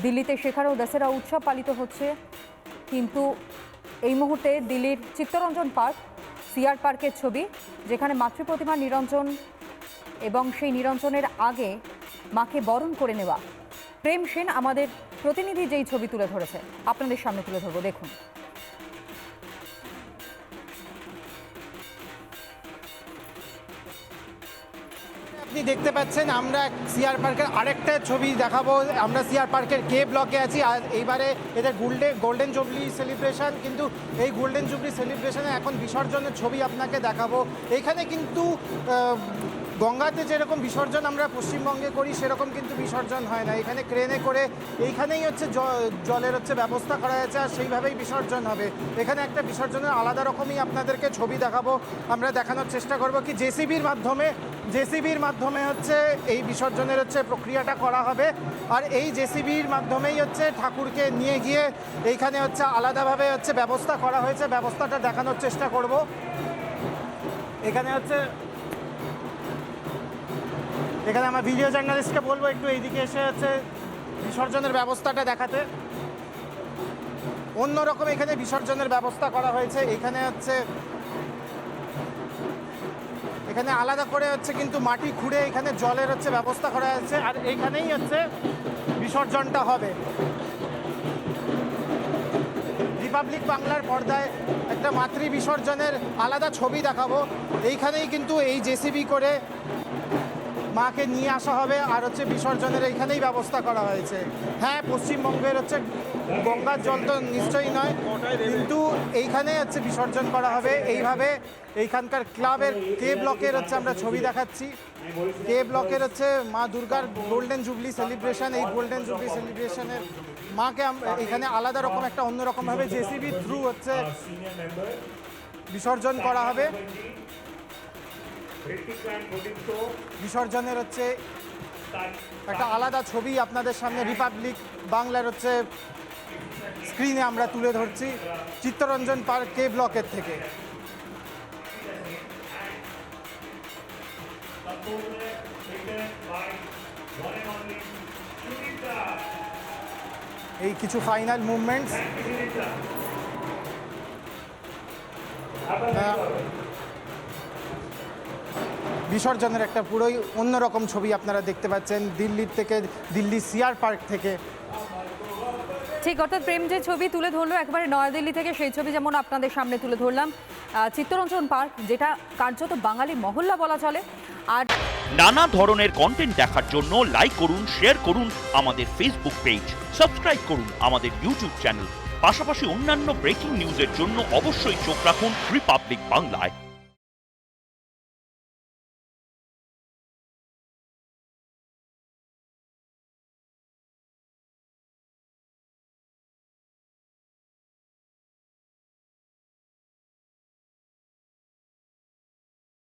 দিল্লিতে শেখার ও দশেরা উৎসব পালিত হচ্ছে, কিন্তু এই মুহূর্তে দিল্লির চিত্তরঞ্জন পার্ক, সিআর পার্কের ছবি, যেখানে মাতৃপ্রতিমা নিরঞ্জন এবং সেই নিরঞ্জনের আগে মাকে বরণ করে নেওয়া। প্রেম সেন আমাদের প্রতিনিধি যেই ছবি তুলে ধরেছে আপনাদের সামনে তুলে ধরবো, দেখুন। আপনি দেখতে পাচ্ছেন আমরা সিআর পার্কের আরেকটা ছবি দেখাবো। আমরা সিআর পার্কের কে ব্লকে আছি। আর এইবারে এদের গোল্ডেন জুবলি সেলিব্রেশন, কিন্তু এই গোল্ডেন জুবলি সেলিব্রেশনে এখন বিসর্জনের ছবি আপনাকে দেখাবো। এইখানে কিন্তু গঙ্গাতে যেরকম বিসর্জন আমরা পশ্চিমবঙ্গে করি সেরকম কিন্তু বিসর্জন হয় না। এখানে ক্রেনে করে এইখানেই হচ্ছে জলের ব্যবস্থা করা হয়েছে, আর সেইভাবেই বিসর্জন হবে। এখানে একটা বিসর্জনের আলাদা রকমই আপনাদেরকে ছবি দেখাবো। আমরা দেখানোর চেষ্টা করব কি জেসিবির মাধ্যমে হচ্ছে এই বিসর্জনের প্রক্রিয়াটা করা হবে। আর এই জেসিবির মাধ্যমেই ঠাকুরকে নিয়ে গিয়ে এইখানে আলাদাভাবে ব্যবস্থা করা হয়েছে। ব্যবস্থাটা দেখানোর চেষ্টা করব। এখানে আমার ভিডিও জার্নালিস্টকে বলবো একটু এইদিকে এসে বিসর্জনের ব্যবস্থাটা দেখাতে। অন্যরকম এখানে বিসর্জনের ব্যবস্থা করা হয়েছে। এখানে আলাদা করে কিন্তু মাটি খুঁড়ে এখানে জলের ব্যবস্থা করা হয়েছে, আর এইখানেই বিসর্জনটা হবে। রিপাবলিক বাংলার পর্দায় একটা মাতৃ বিসর্জনের আলাদা ছবি দেখাবো। এইখানেই কিন্তু এই জেসিবি করে মাকে নিয়ে আসা হবে, আর বিসর্জনের এইখানেই ব্যবস্থা করা হয়েছে। হ্যাঁ, পশ্চিমবঙ্গের গঙ্গার জল তো নিশ্চয়ই নয়, কিন্তু এইখানে বিসর্জন করা হবে। এইভাবে এইখানকার ক্লাবের কে ব্লকের আমরা ছবি দেখাচ্ছি। কে ব্লকের মা দুর্গার গোল্ডেন জুবলি সেলিব্রেশন। এই গোল্ডেন জুবলি সেলিব্রেশনের মাকে এখানে আলাদা রকম একটা অন্যরকমভাবে জেসিবি থ্রু বিসর্জন করা হবে। বিসর্জনের একটা আলাদা ছবি আপনাদের সামনে রিপাবলিক বাংলার স্ক্রিনে আমরা তুলে ধরছি চিত্তরঞ্জন পার্ক কে ব্লকের থেকে। এই কিছু ফাইনাল মুভমেন্টস। বিসর্জনের একটা পুরোই অন্যরকম ছবি আপনারা দেখতে পাচ্ছেন দিল্লি সিআর পার্ক থেকে। ঠিক, অর্থাৎ প্রেম যে ছবি তুলে ধরলো একেবারে নয়াদিল্লি থেকে, সেই ছবি যেমন আপনাদের সামনে তুলে ধরলাম। চিত্তরঞ্জন পার্ক, যেটা কার্যত বাঙালি মহল্লা বলা চলে। আর নানা ধরনের কন্টেন্ট দেখার জন্য লাইক করুন, শেয়ার করুন আমাদের ফেসবুক পেজ, সাবস্ক্রাইব করুন আমাদের ইউটিউব চ্যানেল। পাশাপাশি অন্যান্য ব্রেকিং নিউজের জন্য অবশ্যই চোখ রাখুন রিপাবলিক বাংলায়।